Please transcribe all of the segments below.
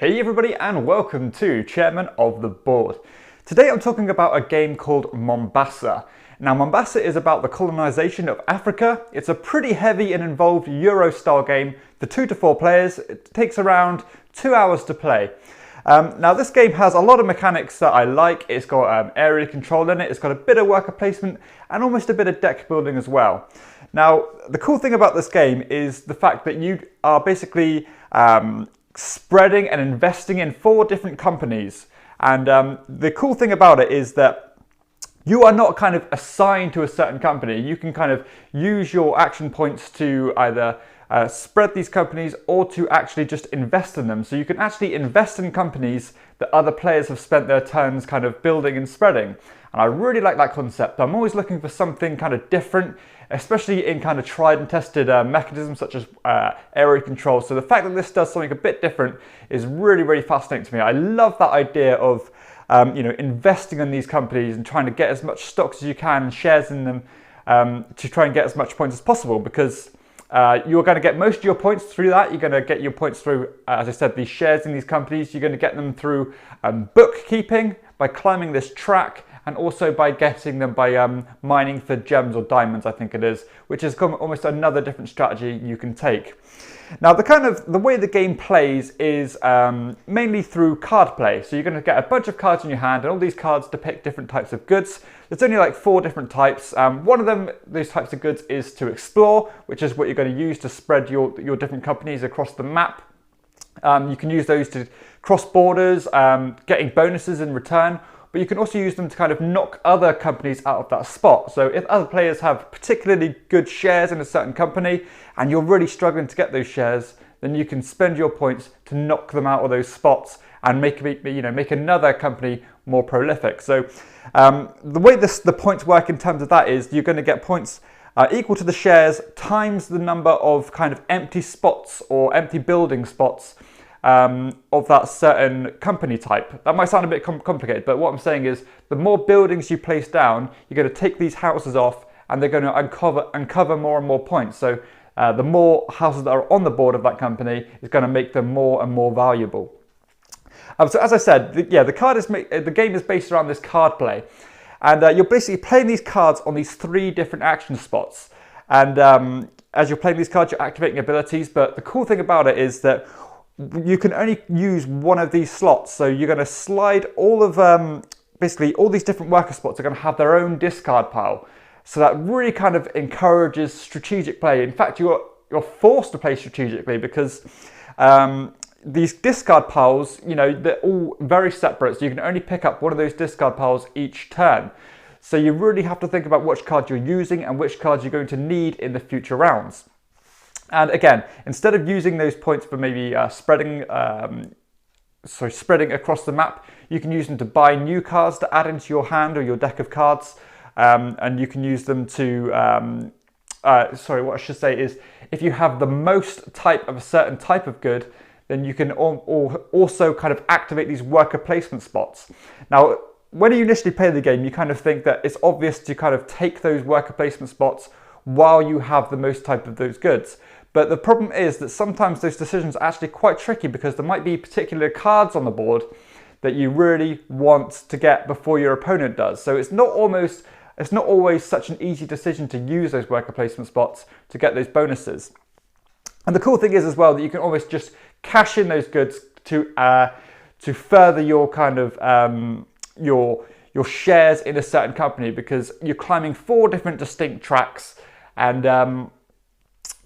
Hey everybody and welcome to Chairman of the Board. Today I'm talking about a game called Mombasa. Now Mombasa is about the colonization of Africa. It's a pretty heavy and involved Euro style game for 2 to 4 players. It takes around 2 hours to play. Now this game has a lot of mechanics that I like. It's got area control in it, it's got a bit of worker placement and almost a bit of deck building as well. Now the cool thing about this game is the fact that you are basically spreading and investing in 4 different companies, and the cool thing about it is that you are not kind of assigned to a certain company. You can kind of use your action points to either spread these companies or to actually just invest in them. So you can actually invest in companies that other players have spent their turns kind of building and spreading. And I really like that concept. I'm always looking for something kind of different, especially in kind of tried and tested mechanisms such as area control. So the fact that this does something a bit different is really, really fascinating to me. I love that idea of investing in these companies and trying to get as much stocks as you can, shares in them, to try and get as much points as possible, because you're going to get most of your points through that. You're going to get your points through, as I said, these shares in these companies. You're going to get them through bookkeeping, by climbing this track, and also by getting them by mining for gems or diamonds, I think it is, which is almost another different strategy you can take. Now the way the game plays is mainly through card play. So you're going to get a bunch of cards in your hand, and all these cards depict different types of goods. There's only like 4 different types. One of them, those types of goods, is to explore, which is what you're going to use to spread your different companies across the map. You can use those to cross borders, getting bonuses in return. But you can also use them to kind of knock other companies out of that spot. So if other players have particularly good shares in a certain company and you're really struggling to get those shares, then you can spend your points to knock them out of those spots and make another company more prolific. So the way the points work in terms of that is you're going to get points equal to the shares times the number of kind of empty spots or empty building spots of that certain company type. That might sound a bit complicated, but what I'm saying is the more buildings you place down, you're going to take these houses off and they're going to uncover more and more points. So the more houses that are on the board of that company is going to make them more and more valuable. So as I said, the game is based around this card play, and you're basically playing these cards on these 3 different action spots. And as you're playing these cards, you're activating abilities, but the cool thing about it is that you can only use one of these slots. So you're going to slide all of, basically all these different worker spots are going to have their own discard pile. So that really kind of encourages strategic play. In fact, you're forced to play strategically, because these discard piles, they're all very separate. So you can only pick up one of those discard piles each turn. So you really have to think about which cards you're using and which cards you're going to need in the future rounds. And again, instead of using those points for maybe spreading across the map, you can use them to buy new cards to add into your hand or your deck of cards. And you can use them to, what I should say is, if you have the most type of a certain type of good, then you can also kind of activate these worker placement spots. Now, when you initially play the game, you kind of think that it's obvious to kind of take those worker placement spots while you have the most type of those goods. But the problem is that sometimes those decisions are actually quite tricky, because there might be particular cards on the board that you really want to get before your opponent does. So it's not always such an easy decision to use those worker placement spots to get those bonuses. And the cool thing is as well that you can always just cash in those goods to further your kind of your shares in a certain company, because you're climbing 4 different distinct tracks. And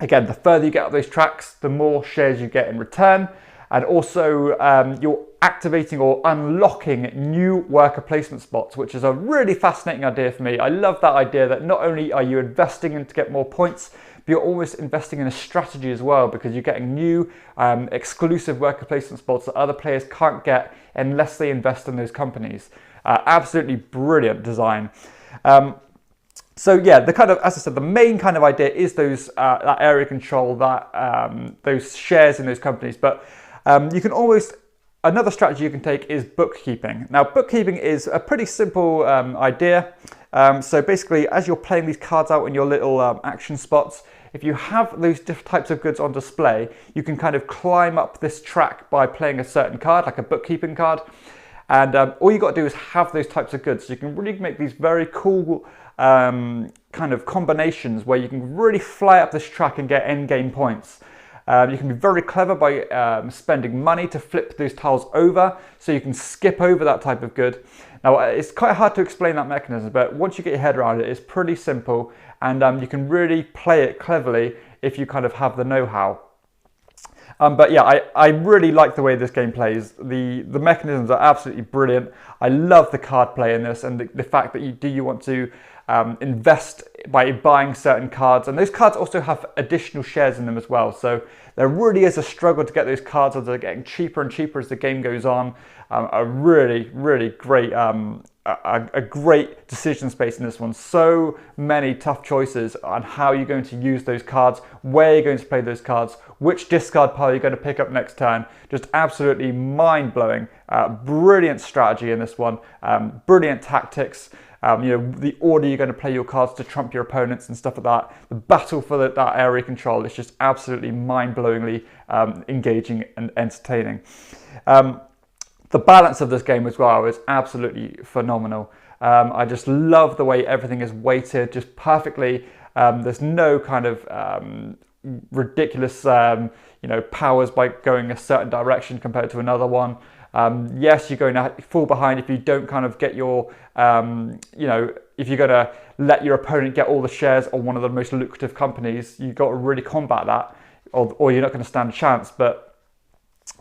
again, the further you get up those tracks, the more shares you get in return. And also you're activating or unlocking new worker placement spots, which is a really fascinating idea for me. I love that idea that not only are you investing in to get more points, but you're almost investing in a strategy as well, because you're getting new exclusive worker placement spots that other players can't get unless they invest in those companies. Absolutely brilliant design. So yeah, as I said, the main kind of idea is those that area control, those shares in those companies. But you can always, another strategy you can take is bookkeeping. Now, bookkeeping is a pretty simple idea. So basically, as you're playing these cards out in your little action spots, if you have those different types of goods on display, you can kind of climb up this track by playing a certain card, like a bookkeeping card. And all you got to do is have those types of goods. So you can really make these very cool kind of combinations where you can really fly up this track and get end game points. You can be very clever by spending money to flip those tiles over, so you can skip over that type of good. Now, it's quite hard to explain that mechanism, but once you get your head around it, it's pretty simple, and you can really play it cleverly if you kind of have the know-how. But yeah, I really like the way this game plays. The mechanisms are absolutely brilliant. I love the card play in this, and the fact that you want to invest by buying certain cards, and those cards also have additional shares in them as well. So there really is a struggle to get those cards, as they're getting cheaper and cheaper as the game goes on. A really great a great decision space in this one. So many tough choices on how you're going to use those cards, where you're going to play those cards, which discard pile you're going to pick up next turn. Just absolutely mind-blowing. Brilliant strategy in this one. Brilliant tactics. The order you're going to play your cards to trump your opponents and stuff like that. The battle for that area control is just absolutely mind-blowingly engaging and entertaining. The balance of this game as well is absolutely phenomenal. I just love the way everything is weighted just perfectly. There's no kind of ridiculous powers by going a certain direction compared to another one. Yes, you're going to fall behind if you don't kind of get your, if you're going to let your opponent get all the shares on one of the most lucrative companies, you've got to really combat that, or you're not going to stand a chance. But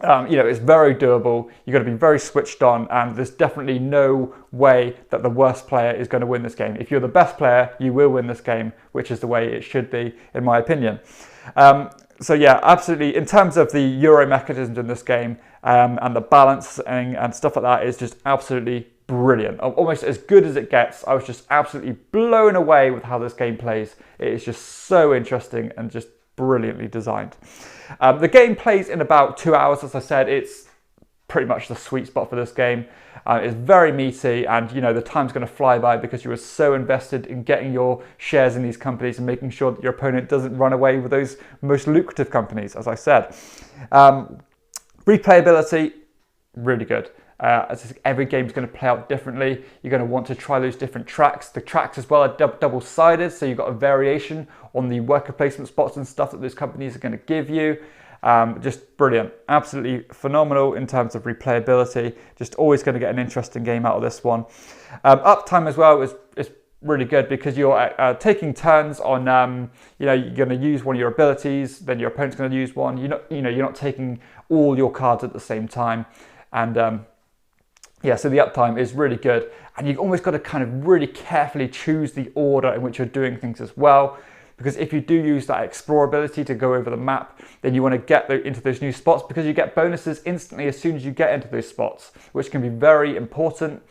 it's very doable. You've got to be very switched on, and there's definitely no way that the worst player is going to win this game. If you're the best player, you will win this game, which is the way it should be, in my opinion. So yeah, absolutely. In terms of the Euro mechanisms in this game and the balancing and stuff like that, is just absolutely brilliant. Almost as good as it gets. I was just absolutely blown away with how this game plays. It is just so interesting and just brilliantly designed. The game plays in about 2 hours. As I said, it's pretty much the sweet spot for this game. It's very meaty, and the time's going to fly by because you were so invested in getting your shares in these companies and making sure that your opponent doesn't run away with those most lucrative companies, as I said. Replayability, really good. As every game is going to play out differently. You're going to want to try those different tracks. The tracks as well are double-sided, so you've got a variation on the worker placement spots and stuff that those companies are going to give you. Just brilliant, absolutely phenomenal in terms of replayability. Just always going to get an interesting game out of this one. Uptime as well is really good because you're taking turns on. You're going to use one of your abilities, then your opponent's going to use one. You're not taking all your cards at the same time, and so the uptime is really good, and you've almost got to kind of really carefully choose the order in which you're doing things as well. Because if you do use that explore ability to go over the map, then you want to get into those new spots, because you get bonuses instantly as soon as you get into those spots, which can be very important.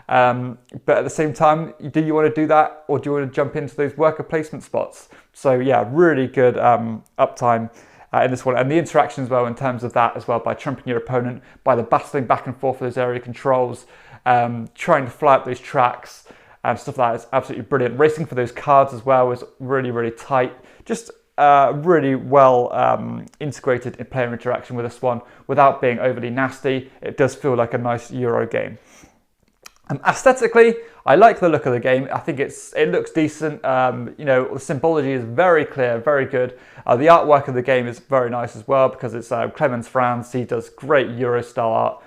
But at the same time, do you want to do that, or do you want to jump into those worker placement spots? So yeah, really good uptime in this one, and the interaction as well in terms of that as well, by trumping your opponent, by the battling back and forth for those area controls, trying to fly up those tracks and stuff like that is absolutely brilliant. Racing for those cards as well is really tight. Just really well integrated in player interaction with this one without being overly nasty. It does feel like a nice Euro game. Aesthetically, I like the look of the game. I think it looks decent. The symbology is very clear, very good. The artwork of the game is very nice as well, because it's Clemens Franz. He does great Euro style art.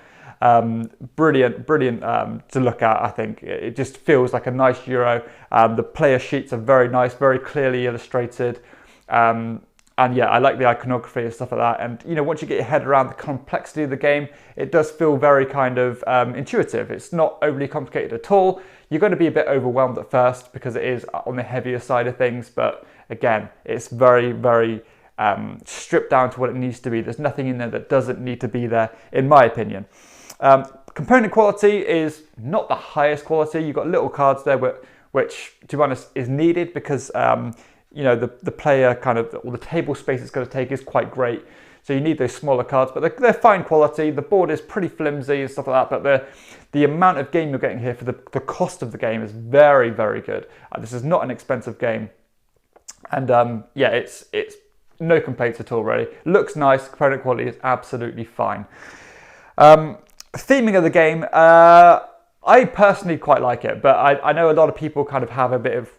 Brilliant to look at. I think it just feels like a nice Euro. The player sheets are very nice, very clearly illustrated. And yeah, I like the iconography and stuff like that. And once you get your head around the complexity of the game, it does feel very kind of intuitive. It's not overly complicated at all. You're going to be a bit overwhelmed at first because it is on the heavier side of things. But again, it's very stripped down to what it needs to be. There's nothing in there that doesn't need to be there, in my opinion. Component quality is not the highest quality. You've got little cards there, which to be honest is needed because the player kind of, or the table space it's going to take is quite great. So you need those smaller cards, but they're fine quality. The board is pretty flimsy and stuff like that, but the amount of game you're getting here for the cost of the game is very good. This is not an expensive game. And yeah, it's no complaints at all, really. Looks nice, component quality is absolutely fine. Theming of the game, I personally quite like it, but I know a lot of people kind of have a bit of,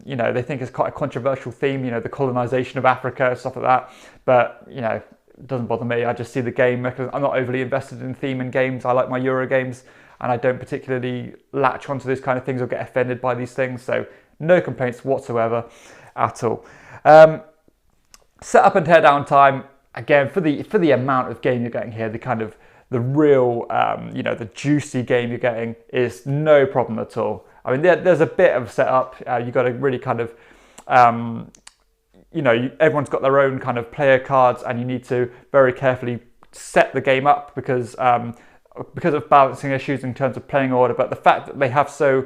you know, they think it's quite a controversial theme, you know, the colonization of Africa, stuff like that. But, you know, it doesn't bother me. I just see the game because I'm not overly invested in theme in games. I like my Euro games, and I don't particularly latch onto these kind of things or get offended by these things. So no complaints whatsoever at all. Setup and teardown time, again, for the amount of game you're getting here, the real, you know, the juicy game you're getting is no problem at all. I mean, there's a bit of setup. You've got to really kind of, you know, everyone's got their own kind of player cards, and you need to very carefully set the game up because of balancing issues in terms of playing order. But the fact that they have so,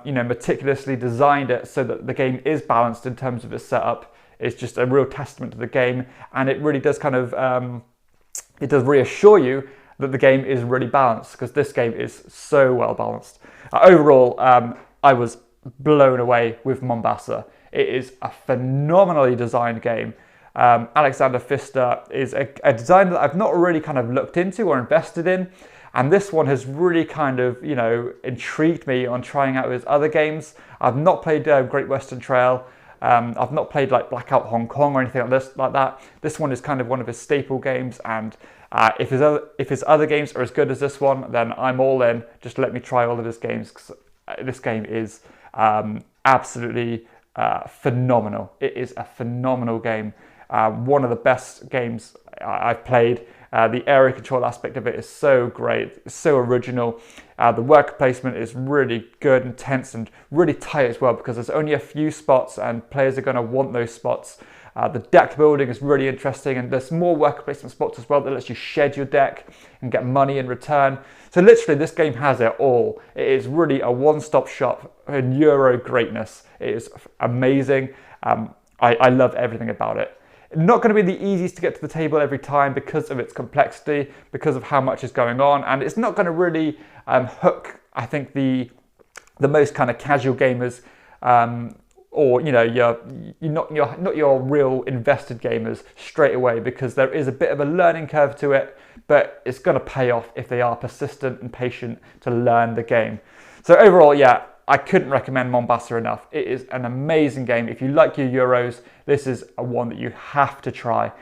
you know, meticulously designed it so that the game is balanced in terms of its setup is just a real testament to the game, and it really does kind of, it does reassure you that the game is really balanced, because this game is so well balanced. Overall, I was blown away with Mombasa. It is a phenomenally designed game. Alexander Pfister is a designer that I've not really kind of looked into or invested in, and this one has really kind of, you know, intrigued me on trying out his other games. I've not played Great Western Trail. I've not played like Blackout Hong Kong or anything like that. This one is kind of one of his staple games, and if his other games are as good as this one, then I'm all in. Just let me try all of his games, because this game is absolutely phenomenal. It is a phenomenal game. One of the best games I've played. The area control aspect of it is so great, it's so original. The worker placement is really good and tense and really tight as well, because there's only a few spots and players are going to want those spots. The deck building is really interesting, and there's more worker placement spots as well that lets you shed your deck and get money in return. So literally this game has it all. It is really a one-stop shop in Euro greatness. It is amazing. I love everything about it. Not going to be the easiest to get to the table every time because of its complexity, because of how much is going on, and it's not going to really hook, I think, the most kind of casual gamers, or you know, you're not your real invested gamers straight away, because there is a bit of a learning curve to it, but it's going to pay off if they are persistent and patient to learn the game. So overall, yeah, I couldn't recommend Mombasa enough. It is an amazing game. If you like your Euros, this is one that you have to try.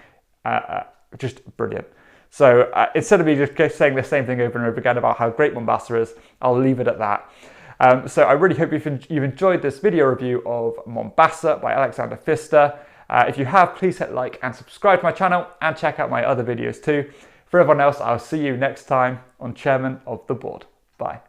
Just brilliant. So instead of me just saying the same thing over and over again about how great Mombasa is, I'll leave it at that. So I really hope you've enjoyed this video review of Mombasa by Alexander Pfister. If you have, please hit like and subscribe to my channel, and check out my other videos too. For everyone else, I'll see you next time on Chairman of the Board. Bye.